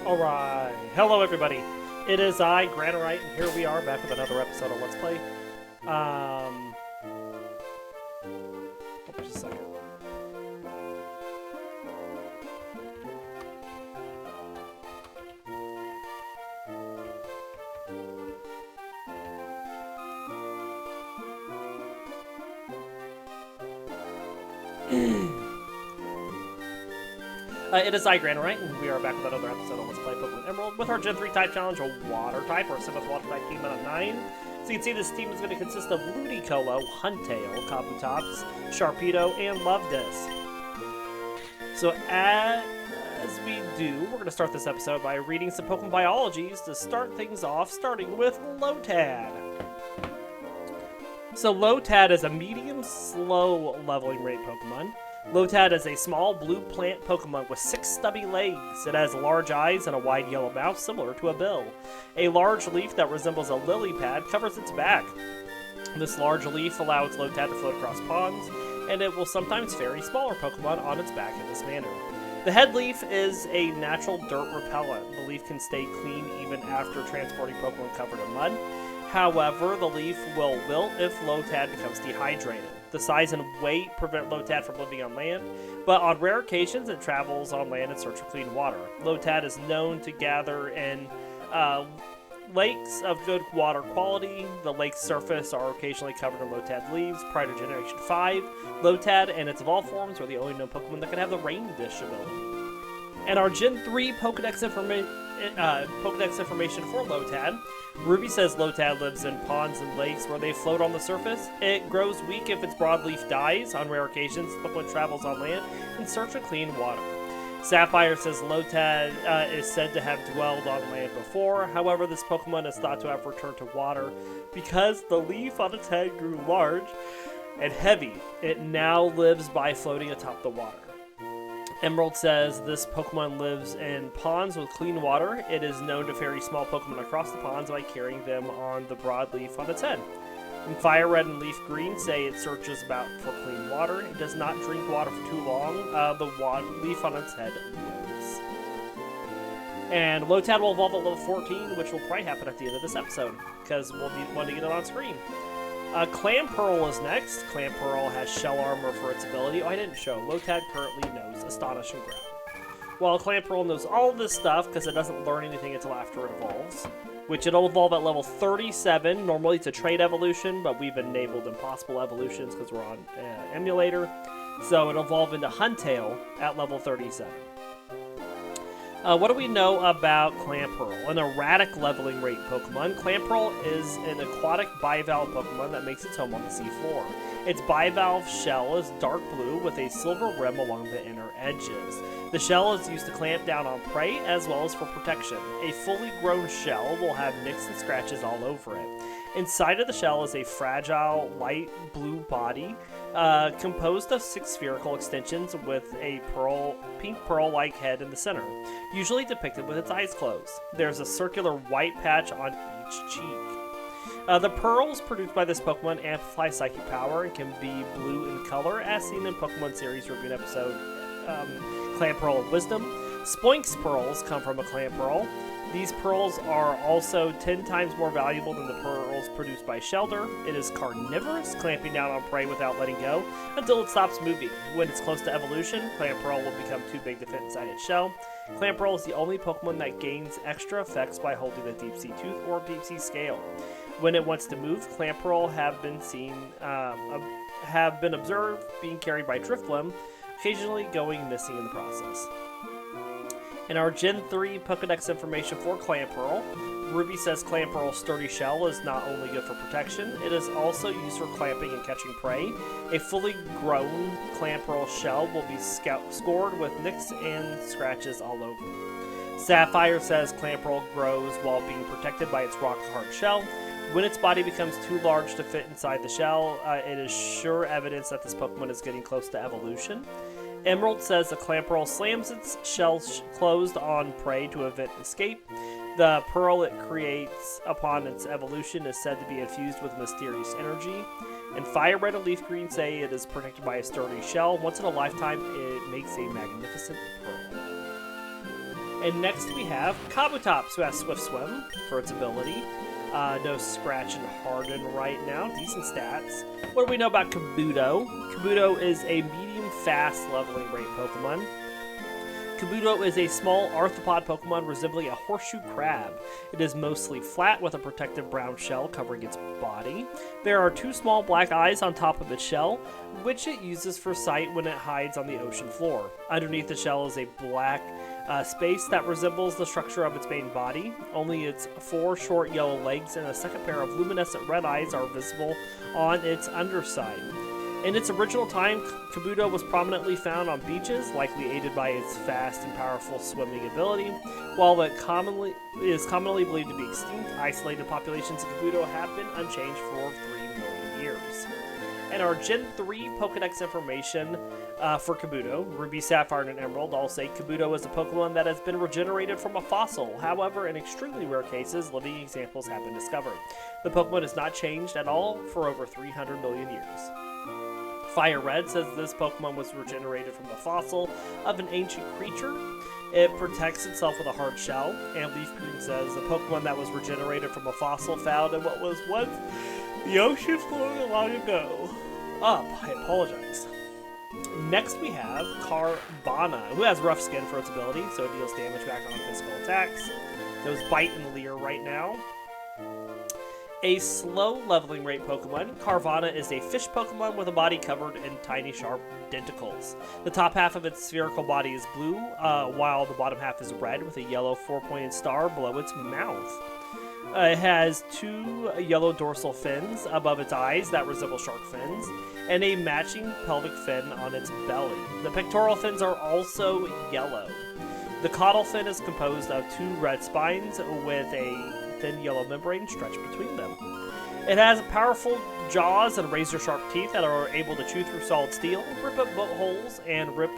Alright, hello everybody. It is I, Granorite, and here we are back with another episode of Let's Play. Just a second. It is I, Granorite, and we are back with another episode of Let's Play Pokemon Emerald with our Gen 3 type challenge, a Water type, or 7th Water type team out of 9. So you can see this team is going to consist of Ludicolo, Huntail, Kabuto, Sharpedo, and Luvdisc. So as we do, we're going to start this episode by reading some Pokemon biologies to start things off, starting with Lotad. So Lotad is a medium slow leveling rate Pokemon. Lotad is a small blue plant Pokemon with 6 stubby legs. It has large eyes and a wide yellow mouth similar to a bill. A large leaf that resembles a lily pad covers its back. This large leaf allows Lotad to float across ponds, and it will sometimes ferry smaller Pokemon on its back in this manner. The head leaf is a natural dirt repellent. The leaf can stay clean even after transporting Pokemon covered in mud. However, the leaf will wilt if Lotad becomes dehydrated. The size and weight prevent Lotad from living on land, but on rare occasions it travels on land in search of clean water. Lotad is known to gather in lakes of good water quality. The lake's surface are occasionally covered in Lotad leaves. Prior to Generation 5, Lotad and its evolved forms were the only known Pokemon that could have the Rain Dish ability. And our Gen 3 Pokedex information for Lotad. Ruby says Lotad lives in ponds and lakes where they float on the surface. It grows weak if its broadleaf dies. On rare occasions, Pokemon travels on land in search of clean water. Sapphire says Lotad is said to have dwelled on land before. However, this Pokemon is thought to have returned to water because the leaf on its head grew large and heavy. It now lives by floating atop the water. Emerald says this Pokemon lives in ponds with clean water. It is known to ferry small Pokemon across the ponds by carrying them on the broadleaf on its head. And Fire Red and Leaf Green say it searches about for clean water. It does not drink water for too long. The leaf on its head lives. And Lotad will evolve at level 14, which will probably happen at the end of this episode, because we'll need one to get it on screen. Clamperl is next. Clamperl has shell armor for its ability. Oh, I didn't show. Lotad currently knows Astonish and Growl. While Clamperl knows all this stuff because it doesn't learn anything until after it evolves, which it'll evolve at level 37. Normally it's a trait evolution, but we've enabled impossible evolutions because we're on emulator. So it'll evolve into Huntail at level 37. What do we know about Clamperl? An erratic leveling rate Pokemon, Clamperl is an aquatic bivalve Pokemon that makes its home on the seafloor. Its bivalve shell is dark blue with a silver rim along the inner edges. The shell is used to clamp down on prey as well as for protection. A fully grown shell will have nicks and scratches all over it. Inside of the shell is a fragile light blue body composed of 6 spherical extensions with a pink pearl-like head in the center, usually depicted with its eyes closed. There's a circular white patch on each cheek. The pearls produced by this Pokemon amplify psychic power and can be blue in color, as seen in Pokemon series review episode Clamperl of Wisdom. Spoink's pearls come from a Clamperl. These pearls are also 10 times more valuable than the pearls produced by Shelter. It is carnivorous, clamping down on prey without letting go until it stops moving. When it's close to evolution, Clamperl will become too big to fit inside its shell. Clamperl is the only Pokemon that gains extra effects by holding the Deep Sea Tooth or Deep Sea Scale. When it wants to move, Clamperl have been observed being carried by Drifblim, occasionally going missing in the process. In our Gen 3 Pokedex information for Clamperl, Ruby says Clamperl's sturdy shell is not only good for protection, it is also used for clamping and catching prey. A fully grown Clamperl shell will be scored with nicks and scratches all over. Sapphire says Clamperl grows while being protected by its rock-hard shell. When its body becomes too large to fit inside the shell, it is sure evidence that this Pokemon is getting close to evolution. Emerald says the Clamperl slams its shell closed on prey to prevent escape. The pearl it creates upon its evolution is said to be infused with mysterious energy. And Fire Red and Leaf Green say it is protected by a sturdy shell. Once in a lifetime, it makes a magnificent pearl. And next we have Kabutops, who has Swift Swim for its ability. No Scratch and Harden right now. Decent stats. What do we know about Kabuto? Kabuto is a medium-fast leveling rate Pokemon. Kabuto is a small arthropod Pokemon resembling a horseshoe crab. It is mostly flat with a protective brown shell covering its body. There are 2 small black eyes on top of its shell, which it uses for sight when it hides on the ocean floor. Underneath the shell is a black space that resembles the structure of its main body. Only its 4 short yellow legs and a second pair of luminescent red eyes are visible on its underside. In its original time, Kabuto was prominently found on beaches, likely aided by its fast and powerful swimming ability. While it is commonly believed to be extinct, isolated populations of Kabuto have been unchanged for 3 million years. And our Gen 3 Pokedex information for Kabuto, Ruby, Sapphire, and Emerald all say Kabuto is a Pokemon that has been regenerated from a fossil. However, in extremely rare cases, living examples have been discovered. The Pokemon has not changed at all for over 300 million years. Fire Red says this Pokemon was regenerated from the fossil of an ancient creature. It protects itself with a hard shell. And Leaf Green says the Pokemon that was regenerated from a fossil found in what was once the ocean floor long ago. I apologize. Next we have Carvanha, who has rough skin for its ability, so it deals damage back on physical attacks. Those Bite and Leer right now. A slow leveling rate Pokemon, Carvanha is a fish Pokemon with a body covered in tiny sharp denticles. The top half of its spherical body is blue, while the bottom half is red with a yellow 4-pointed star below its mouth. It has 2 yellow dorsal fins above its eyes that resemble shark fins, and a matching pelvic fin on its belly. The pectoral fins are also yellow. The caudal fin is composed of 2 red spines with a thin yellow membrane stretched between them. It has powerful jaws and razor-sharp teeth that are able to chew through solid steel, rip up boat holes, and rip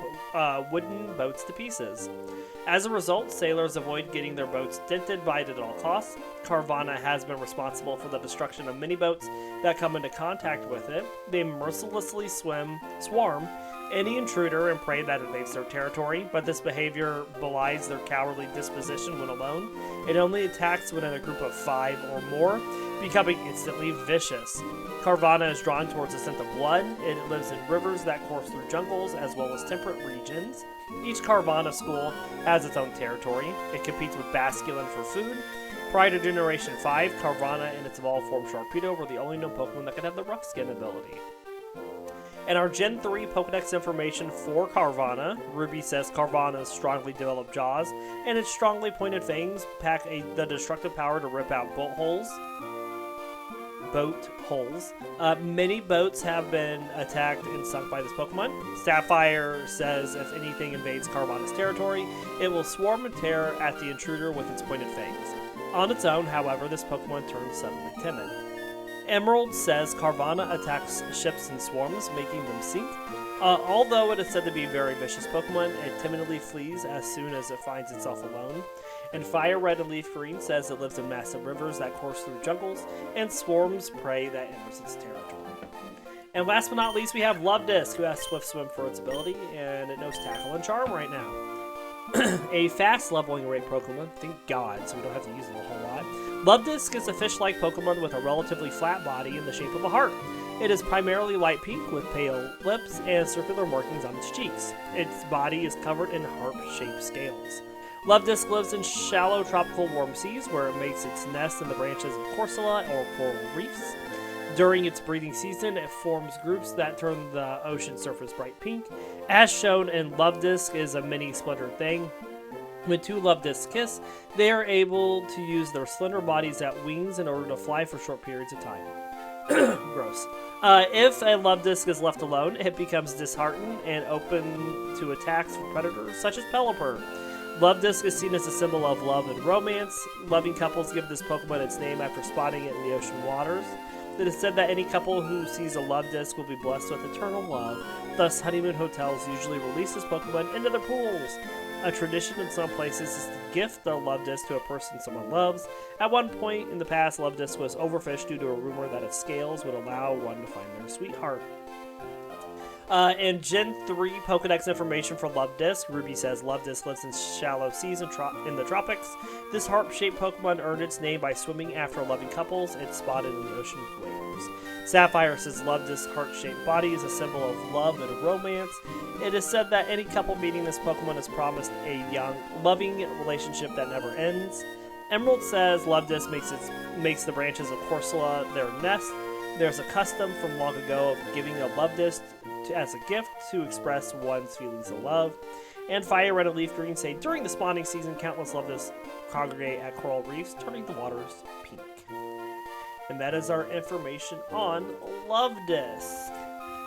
wooden boats to pieces. As a result, sailors avoid getting their boats dented by it at all costs. Carvanha has been responsible for the destruction of many boats that come into contact with it. They mercilessly swarm any intruder and prey that invades their territory, but this behavior belies their cowardly disposition when alone. It only attacks when in a group of 5 or more, becoming instantly vicious. Carvanha is drawn towards the scent of blood. It lives in rivers that course through jungles as well as temperate regions. Each Carvanha school has its own territory. It competes with Basculin for food. Prior to Generation 5, Carvanha and its evolved form Sharpedo were the only known Pokemon that could have the Rough Skin ability. And our Gen 3 Pokedex information for Carvanha, Ruby says Carvanha's strongly developed jaws and its strongly pointed fangs pack the destructive power to rip out boat holes. Many boats have been attacked and sunk by this Pokemon. Sapphire says if anything invades Carvanha's territory, it will swarm and tear at the intruder with its pointed fangs. On its own, however, this Pokemon turns suddenly timid. Emerald says Carvanha attacks ships in swarms, making them sink. Although it is said to be a very vicious Pokemon, it timidly flees as soon as it finds itself alone. And Fire Red and Leaf Green says it lives in massive rivers that course through jungles and swarms prey that enters its territory. And last but not least, we have Luvdisc, who has Swift Swim for its ability, and it knows Tackle and Charm right now. A fast leveling rate Pokemon, thank God, so we don't have to use it a whole lot. Luvdisc is a fish-like Pokemon with a relatively flat body in the shape of a heart. It is primarily light pink with pale lips and circular markings on its cheeks. Its body is covered in harp-shaped scales. Luvdisc lives in shallow tropical warm seas where it makes its nest in the branches of Corsola or coral reefs. During its breeding season, it forms groups that turn the ocean surface bright pink. As shown in Luvdisc is a mini splintered thing. When 2 Luvdiscs kiss, they are able to use their slender bodies as wings in order to fly for short periods of time. Gross. If a Luvdisc is left alone, it becomes disheartened and open to attacks from predators such as Pelipper. Luvdisc is seen as a symbol of love and romance. Loving couples give this Pokemon its name after spotting it in the ocean waters. It is said that any couple who sees a Luvdisc will be blessed with eternal love. Thus, honeymoon hotels usually release this Pokemon into their pools. A tradition in some places is to gift the Luvdisc to a person someone loves. At one point in the past, Luvdisc was overfished due to a rumor that its scales would allow one to find their sweetheart. And Gen 3 Pokedex information for Luvdisc. Ruby says Luvdisc lives in shallow seas in the tropics. This harp-shaped Pokemon earned its name by swimming after loving couples. It's spotted in ocean whales. Sapphire says Luvdisc's heart-shaped body is a symbol of love and romance. It is said that any couple meeting this Pokemon is promised a young, loving relationship that never ends. Emerald says Luvdisc makes the branches of Corsola their nest. There's a custom from long ago of giving a Luvdisc as a gift to express one's feelings of love. And Fire Red and Leaf Green say during the spawning season, countless Luvdisc congregate at coral reefs, turning the waters pink. And that is our information on Luvdisc.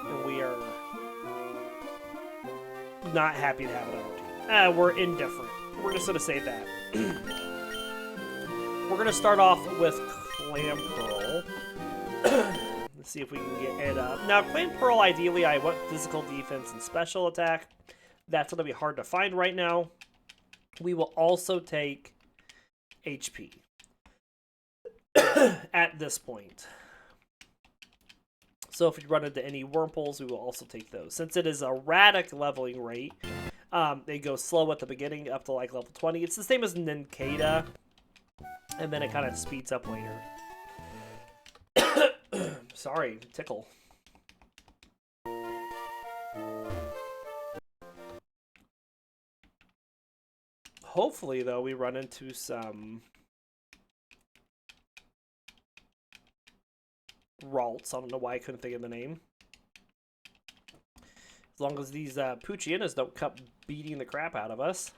And we are not happy to have it on our team. We're indifferent. We're just going to say that. We're going to start off with Clamperl. Let's see if we can get it up. Now, Clamperl, ideally, I want physical defense and special attack. That's going to be hard to find right now. We will also take HP at this point. So if we run into any Wurmples, we will also take those. Since it is a erratic leveling rate, they go slow at the beginning up to like level 20. It's the same as Nincada, and then it kind of speeds up later. Sorry, tickle. Hopefully, though, we run into some Ralts. I don't know why I couldn't think of the name. As long as these Poochyinnas don't come beating the crap out of us.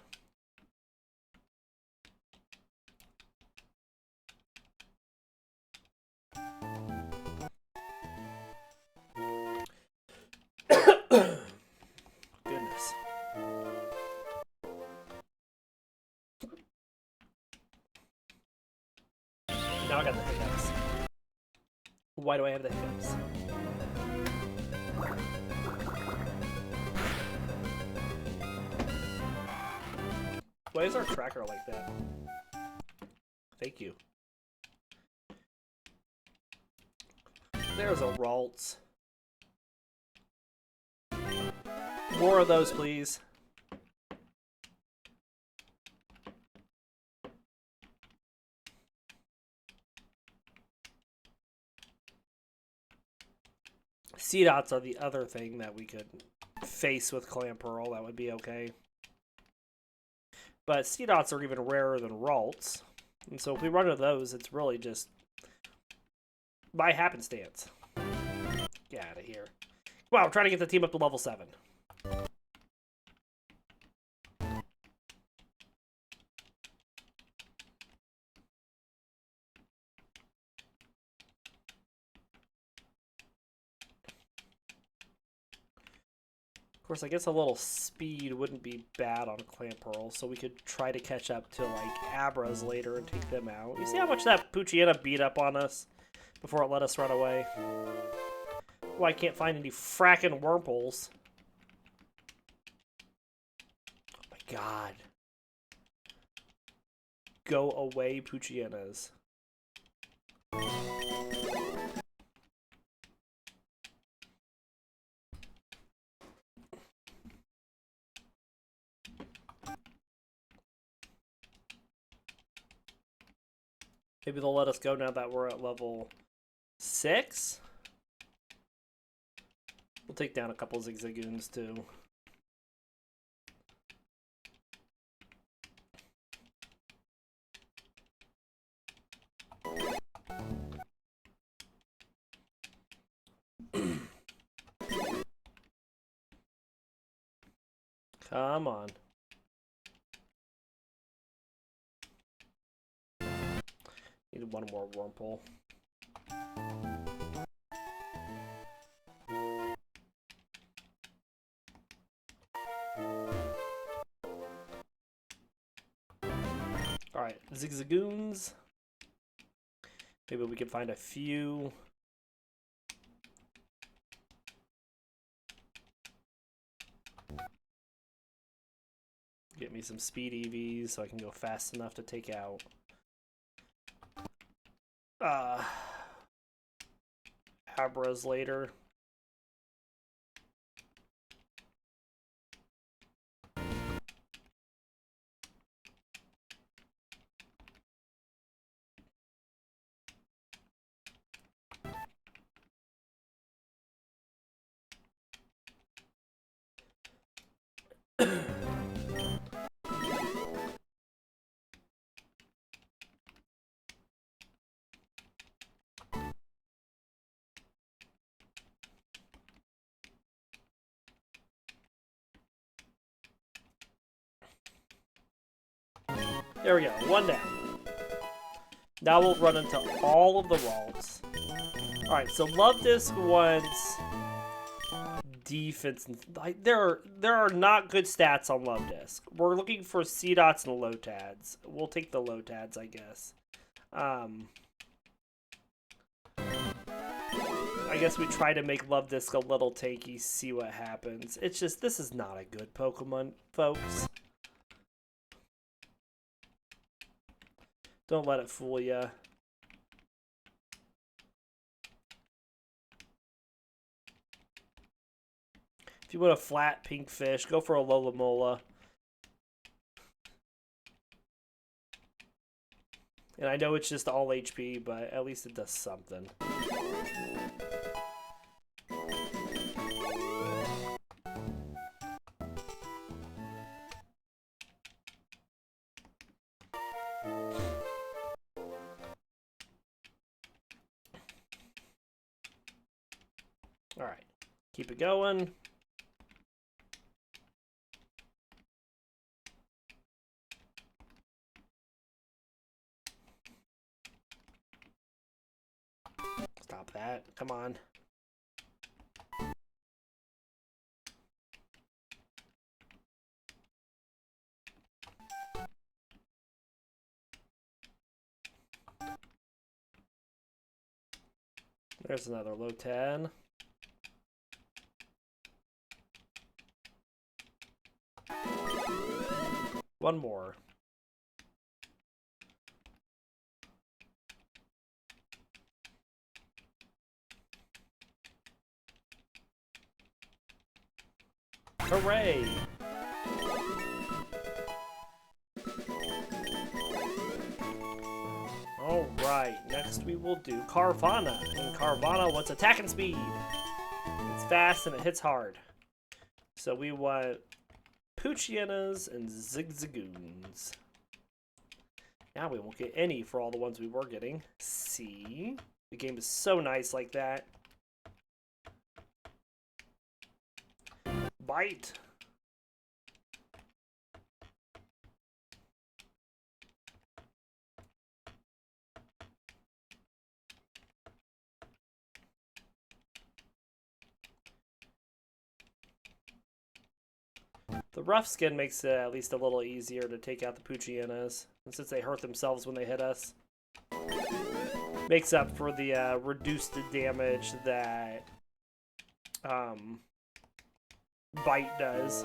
Goodness. Now I got the hiccups. Why do I have the hiccups? Why is our tracker like that? Thank you. There's a Ralts. More of those, please. Seedots are the other thing that we could face with Clamperl. That would be okay. But Seedots are even rarer than Ralts. And so if we run into those, it's really just by happenstance. Get out of here. Wow, I'm trying to get the team up to level 7. Of course, I guess a little speed wouldn't be bad on Clamperl, so we could try to catch up to, like, Abras later and take them out. You see how much that Poochyinna beat up on us before it let us run away? Oh, I can't find any frackin' Wurmples. Oh my god. Go away, Poochyinnas. Maybe they'll let us go now that we're at level 6? We'll take down a couple Zigzagoons too. Come on. Need one more Wurmple. Alright, Zigzagoons. Maybe we can find a few. Get me some speed EVs so I can go fast enough to take out Abras later. There we go, 1 down. Now we'll run into all of the walls. Alright, so Luvdisc wants defense. Like, there are not good stats on Luvdisc. We're looking for C-Dots and Lotads. We'll take the Lotads, I guess. I guess we try to make Luvdisc a little tanky, see what happens. It's just, this is not a good Pokemon, folks. Don't let it fool you. If you want a flat pink fish, go for a Lolamola. And I know it's just all HP, but at least it does something. Alright, keep it going. Stop that. Come on. There's another Lotad. One more. Hooray! Alright, next we will do Carvanha. And Carvanha wants attack and speed. It's fast and it hits hard. So we want Poochyenas and Zigzagoons. Now we won't get any for all the ones we were getting. See? The game is so nice like that. Bite. The rough skin makes it at least a little easier to take out the Poochyenas, and since they hurt themselves when they hit us. Makes up for the reduced damage that Bite does.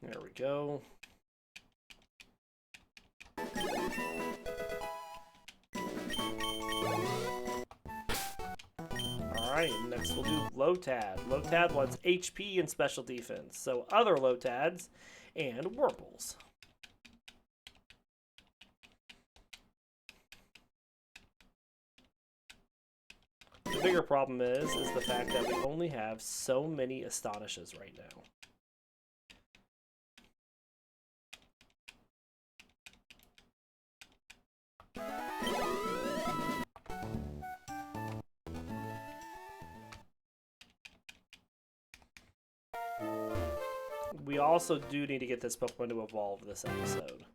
There we go. Alright, next we'll do Lotad. Lotad wants HP and special defense, so other Lotads and Wurples. The bigger problem is the fact that we only have so many Astonishes right now. We also do need to get this Pokemon to evolve this episode.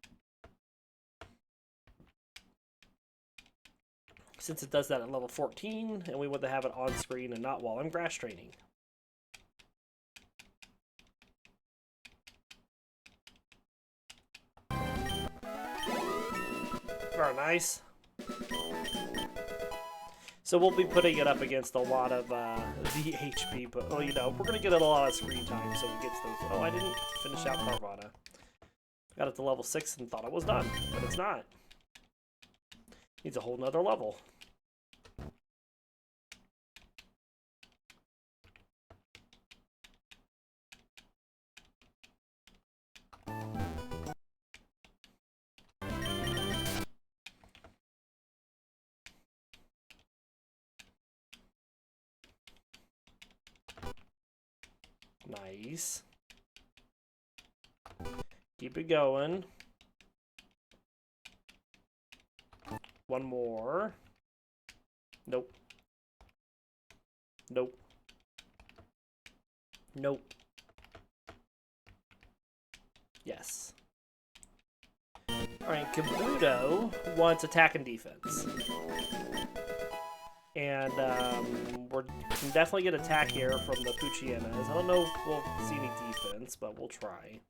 Since it does that at level 14, and we want to have it on screen and not while I'm grass training. Very nice. So we'll be putting it up against a lot of the HP, but well, you know, we're gonna get a lot of screen time, so it gets those. Oh, I didn't finish out Carvanha. Got it to level 6 and thought it was done, but it's not. Needs a whole nother level. Nice. Keep it going. One more. Nope. Nope. Nope. Yes. Alright, Kabuto wants attack and defense. And we can definitely get attack here from the Poochyena. I don't know if we'll see any defense, but we'll try.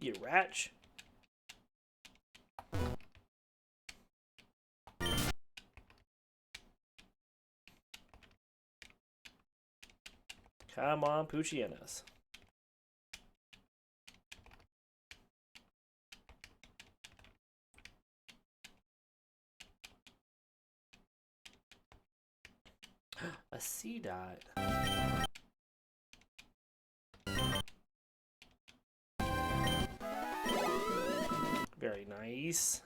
You Ratch. Come on, Poochyenas. A C-Dot. Very nice.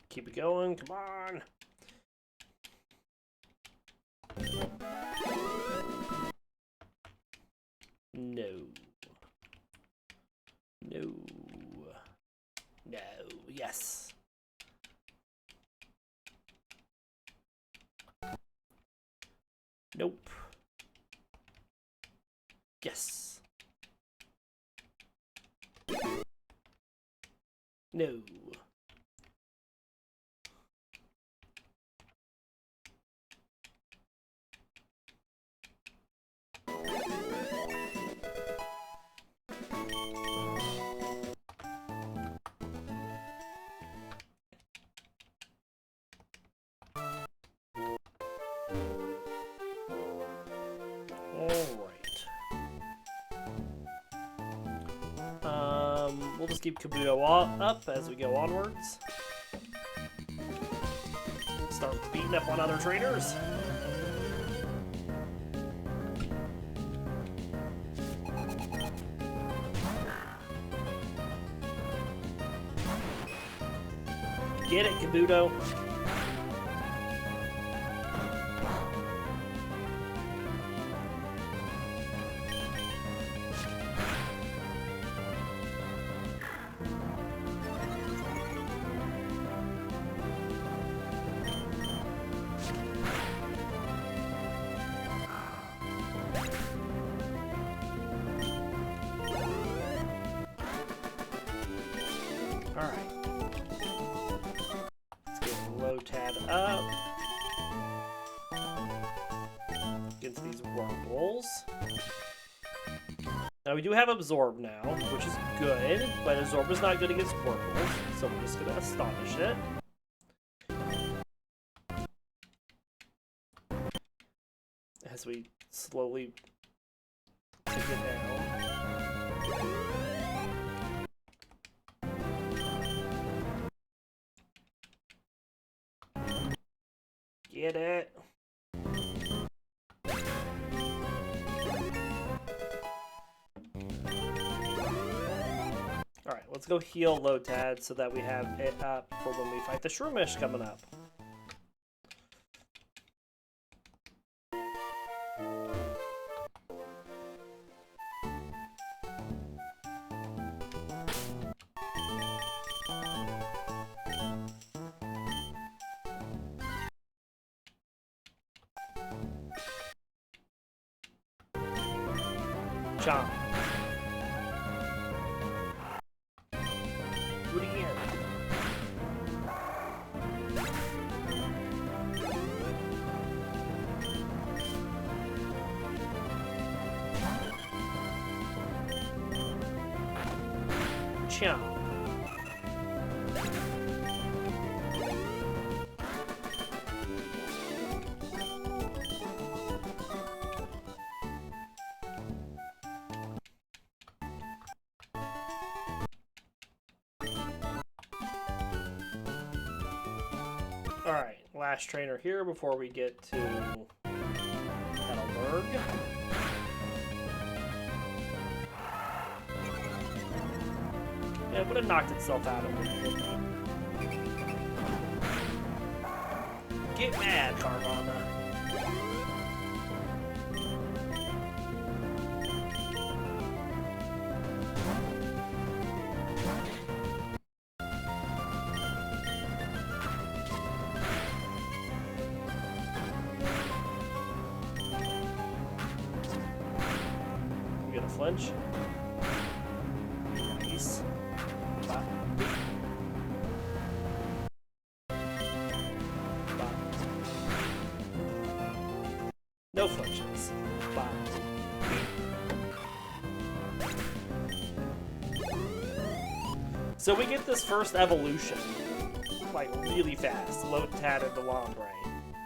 Keep it going, come on. No. No. No. Yes. Nope. Yes. No. We'll just keep Kabuto up as we go onwards. Start beating up on other trainers. Get it, Kabuto. Alright. Let's get Lotad up. Against these Wurmples. Now we do have Absorb now, which is good, but Absorb is not good against Wurmples, so we're just gonna Astonish it. As we slowly take it down. Get it. Alright, let's go heal Lotad so that we have it up for when we fight the Shroomish coming up. Chomp. Do it again. Chomp. Alright, last trainer here before we get to Petalburg. It would have knocked itself out of it. Get mad, Carvanha. We get a flinch. Nice. No flinches. Bye. So we get this first evolution, like, really fast. Lotad and the Lombre.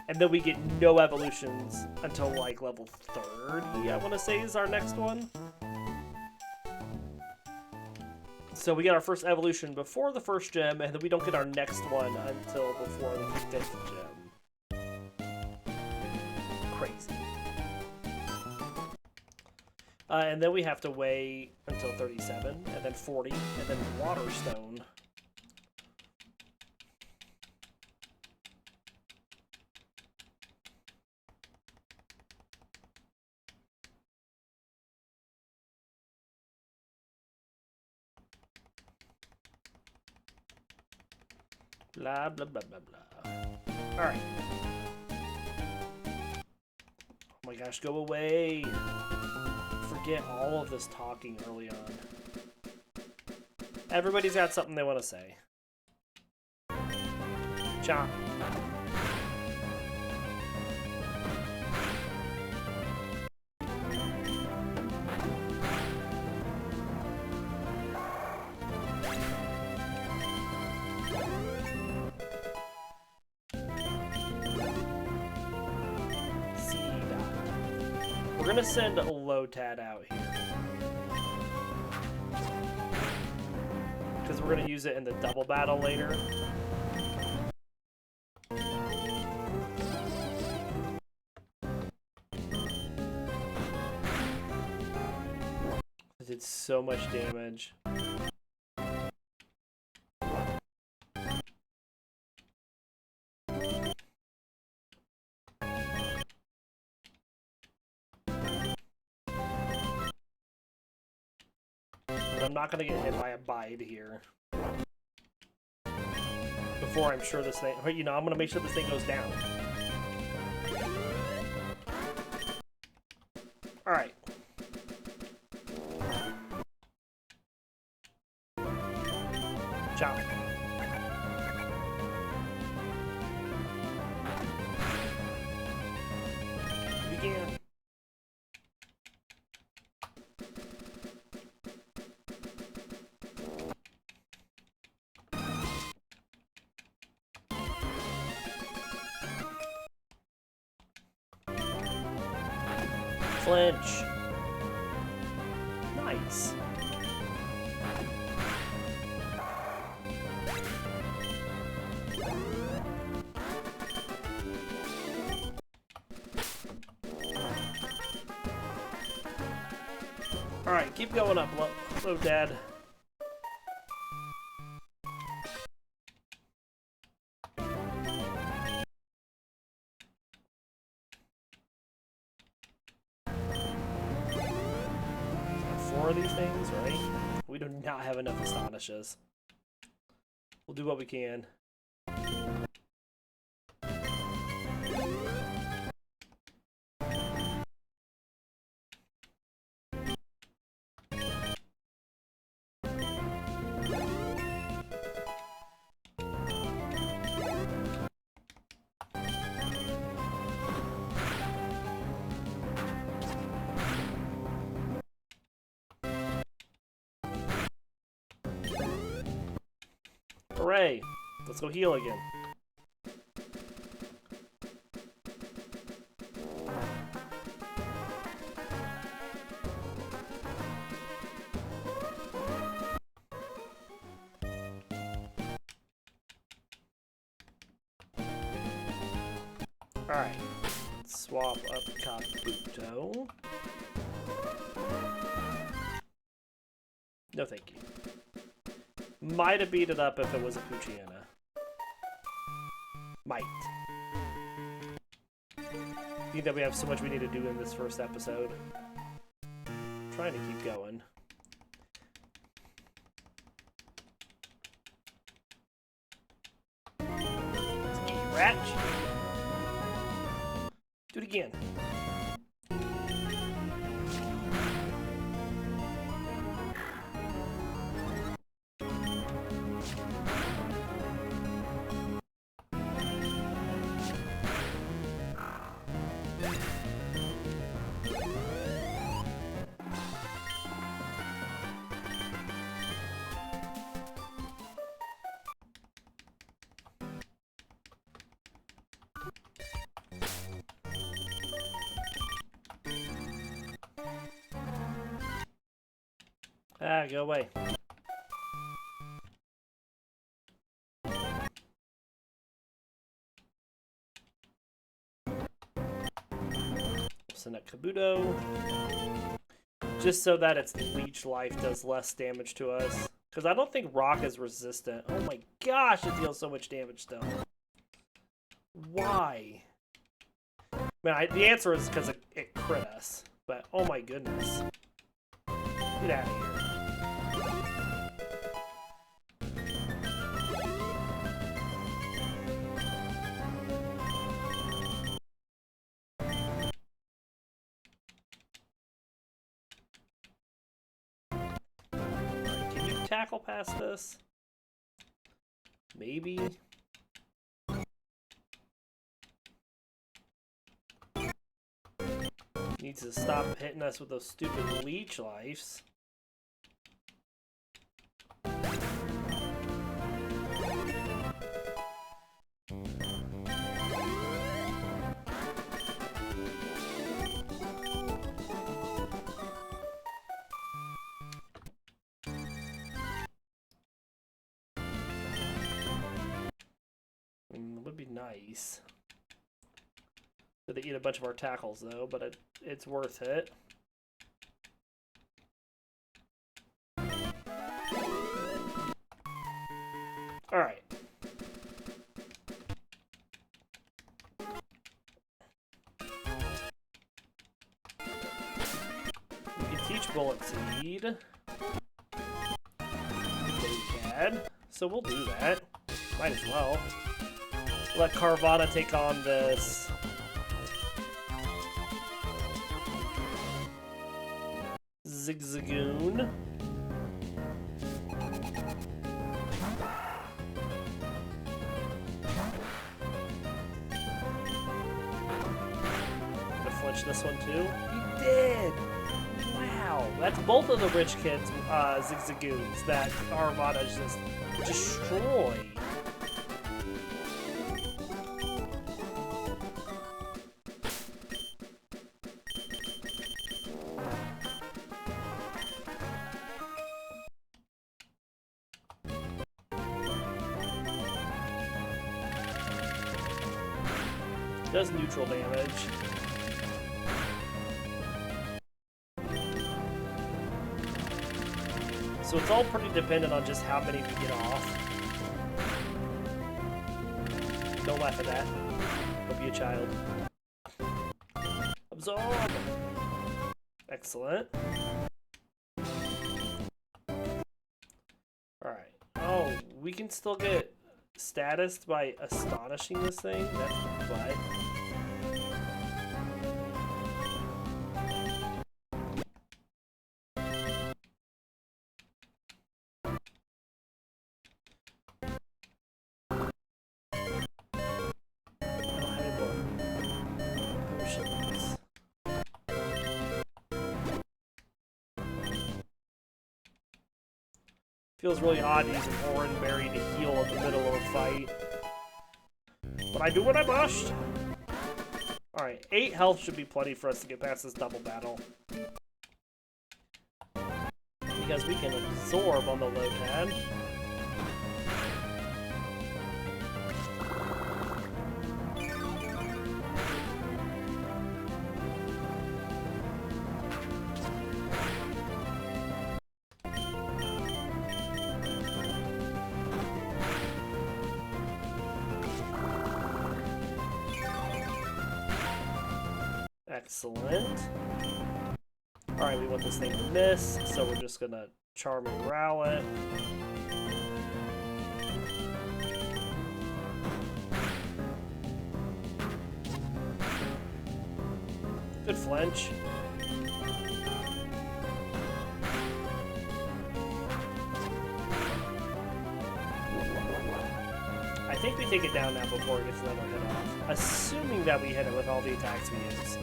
And then we get no evolutions until, like, level 30, I want to say is our next one. So we get our first evolution before the first gym, and then we don't get our next one until before the 5th gym. Crazy. And then we have to wait until 37, and then 40, and then Waterstone. Blah, blah, blah, blah, blah. Alright. Oh my gosh, go away. Forget all of this talking early on. Everybody's got something they want to say. Chomp. We're gonna send Lotad out here. Because we're gonna use it in the double battle later. It did so much damage. I'm not gonna get hit by a bide here. Before I'm sure this thing, you know, I'm gonna make sure this thing goes down. Alright. Chop. Begin. Flinch. Nice. Alright, keep going up, Lotad. Of these things, right? We do not have enough Astonishes. We'll do what we can. Hooray! Let's go heal again. Alright. Swap up Kabuto. No thank you. Might have beat it up if it was a Poochyena. Might. I think that we have so much we need to do in this first episode. I'm trying to keep going. Ratch. Do it again. Ah, go away. Send a Kabuto. Just so that its leech life does less damage to us. Because I don't think rock is resistant. Oh my gosh, it deals so much damage still. Why? Man, the answer is because it crit us. But oh my goodness. Get out of here. Can you tackle past this? Maybe. Needs to stop hitting us with those stupid leech lives. Would be nice. So they eat a bunch of our tackles though, but it's worth it. Alright. We can teach Bullet Seed. Bad. So we'll do that. Might as well. Let Carvanha take on this. Zigzagoon. Gonna flinch this one too. He did! Wow, that's both of the rich kids' Zigzagoons that Carvanha just destroyed. Does neutral damage. So it's all pretty dependent on just how many we get off. Don't laugh at that. Don't be a child. Absorb! Excellent. Alright. Oh, we can still get status by astonishing this thing? That's fine. Feels really odd using Orange Berry to heal in the middle of a fight. But I do what I must! Alright, 8 health should be plenty for us to get past this double battle. Because we can absorb on the Lotad. Excellent. Alright, we want this thing to miss, so we're just gonna Charm and Growl it. Good flinch. I think we take it down now before it gets another hit off. Assuming that we hit it with all the attacks we use.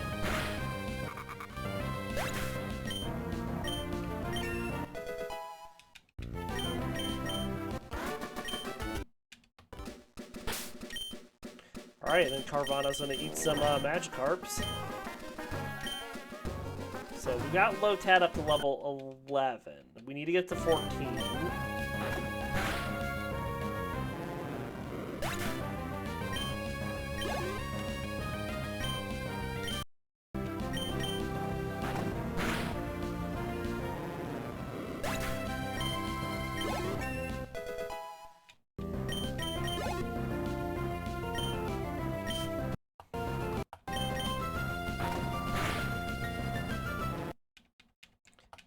Alright, then Carvanha's gonna eat some Magikarps. So we got Lotad up to level 11. We need to get to 14.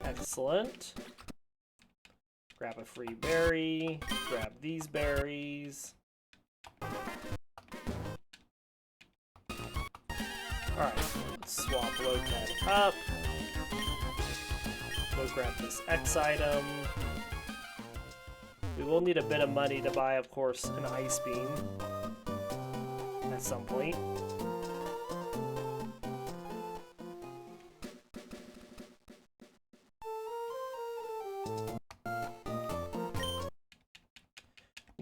Excellent. Grab a free berry. Grab these berries. Alright, let's swap Lotad up. Go grab this X item. We will need a bit of money to buy, of course, an Ice Beam at some point.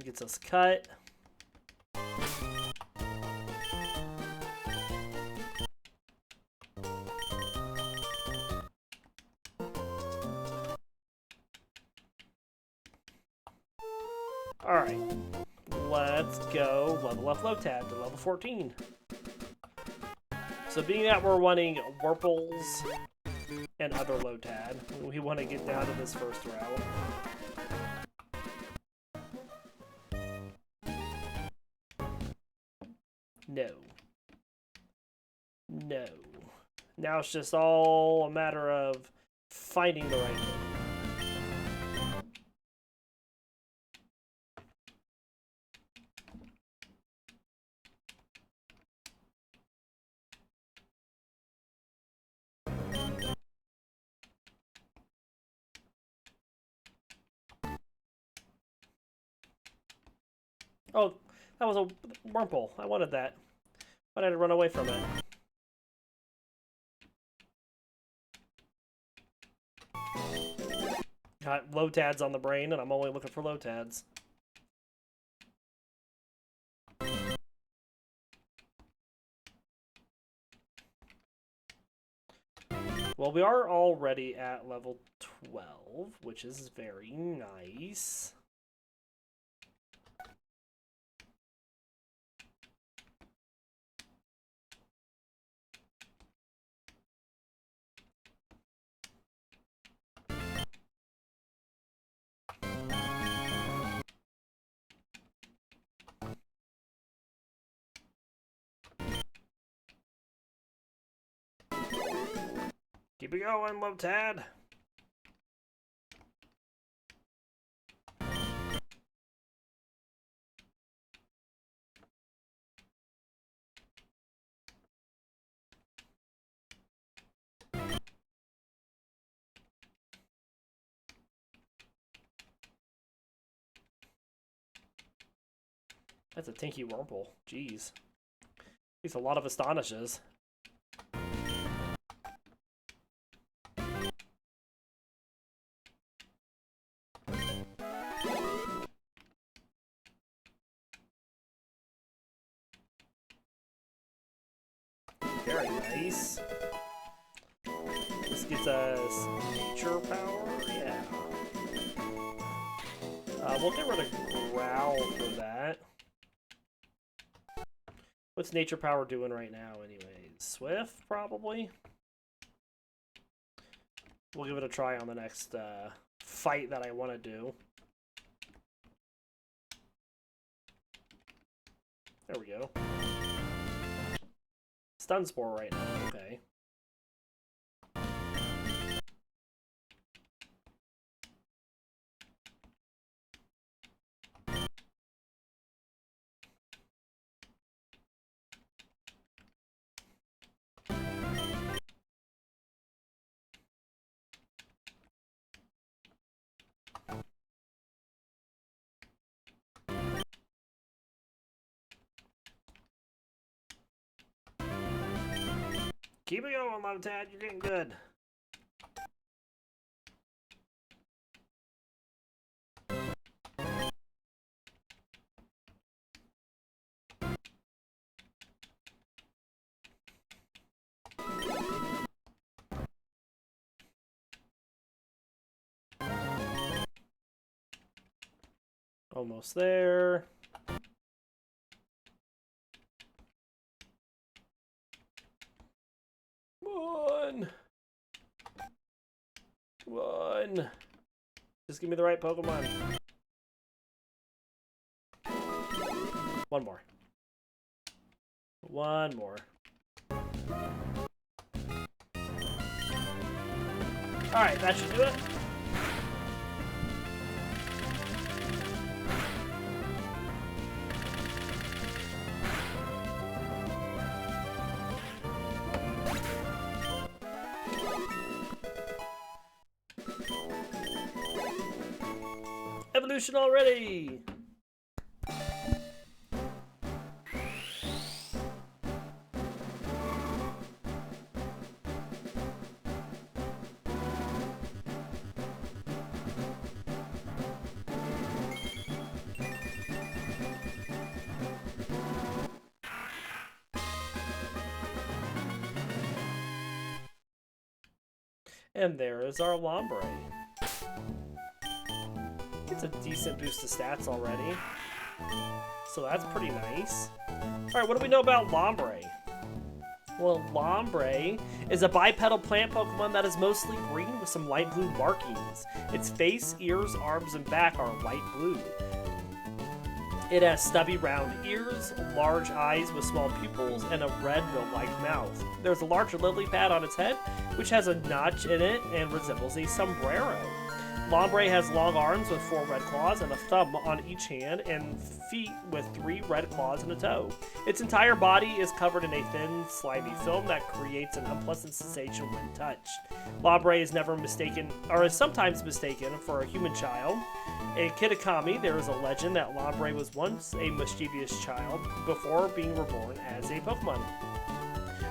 Gets us cut. Alright, let's go level up Lotad to level 14. So being that we're wanting Wurples and other Lotad, we want to get down to this first route. No. No. Now it's just all a matter of finding the right thing. Oh, that was a Wurmple. I wanted that. But I had to run away from it. Got Lotads on the brain, and I'm only looking for Lotads. Well, we are already at level 12, which is very nice. Keep it going, Lotad. That's a tinky Wurmple. Jeez. He's a lot of Astonishes. Very nice. This gets us nature power. Yeah. We'll get rid of Growl for that. What's nature power doing right now, anyways? Swift, probably. We'll give it a try on the next fight that I want to do. There we go. Stun Spore right now, okay. Keep it going, Lotad. You're getting good. Almost there. One. Just give me the right Pokemon. One more. One more. Alright, that should do it. Evolution already! And there is our Lombre. Gets a decent boost to stats already. So that's pretty nice. Alright, what do we know about Lombre? Well, Lombre is a bipedal plant Pokemon that is mostly green with some light blue markings. Its face, ears, arms, and back are light blue. It has stubby round ears, large eyes with small pupils, and a red bill-like mouth. There's a large lily pad on its head, which has a notch in it and resembles a sombrero. Lombre has long arms with 4 red claws and a thumb on each hand, and feet with 3 red claws and a toe. Its entire body is covered in a thin, slimy film that creates an unpleasant sensation when touched. Lombre is never mistaken, or is sometimes mistaken, for a human child. In Kitakami, there is a legend that Lombre was once a mischievous child before being reborn as a Pokemon.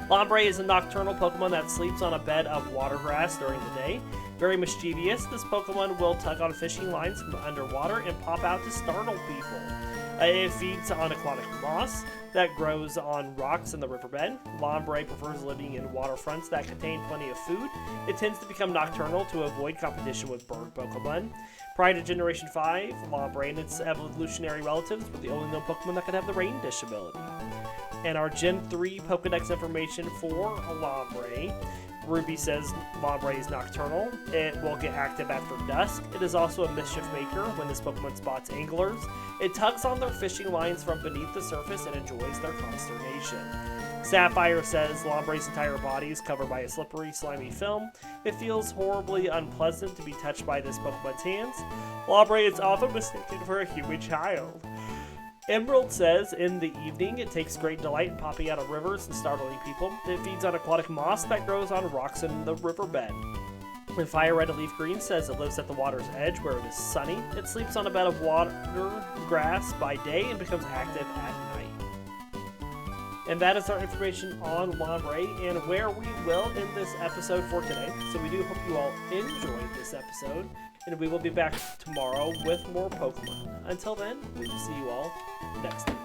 Lombre is a nocturnal Pokemon that sleeps on a bed of water grass during the day. Very mischievous, this Pokemon will tug on fishing lines from underwater and pop out to startle people. It feeds on aquatic moss that grows on rocks in the riverbed. Lombre prefers living in waterfronts that contain plenty of food. It tends to become nocturnal to avoid competition with bird Pokemon. Prior to Generation 5, Lombre and its evolutionary relatives were the only known Pokemon that could have the Rain Dish ability. And our Gen 3 Pokedex information for Lombre. Ruby says Lombre is nocturnal. It will get active after dusk. It is also a mischief maker when this Pokemon spots anglers. It tugs on their fishing lines from beneath the surface and enjoys their consternation. Sapphire says Lombre's entire body is covered by a slippery, slimy film. It feels horribly unpleasant to be touched by this Pokemon's hands. Lombre is often mistaken for a human child. Emerald says, in the evening, it takes great delight in popping out of rivers and startling people. It feeds on aquatic moss that grows on rocks in the riverbed. And Fire Red Leaf Green says it lives at the water's edge where it is sunny. It sleeps on a bed of water grass by day and becomes active at night. And that is our information on Lombre and where we will end this episode for today. So we do hope you all enjoyed this episode. And we will be back tomorrow with more Pokemon. Until then, we will see you all next time.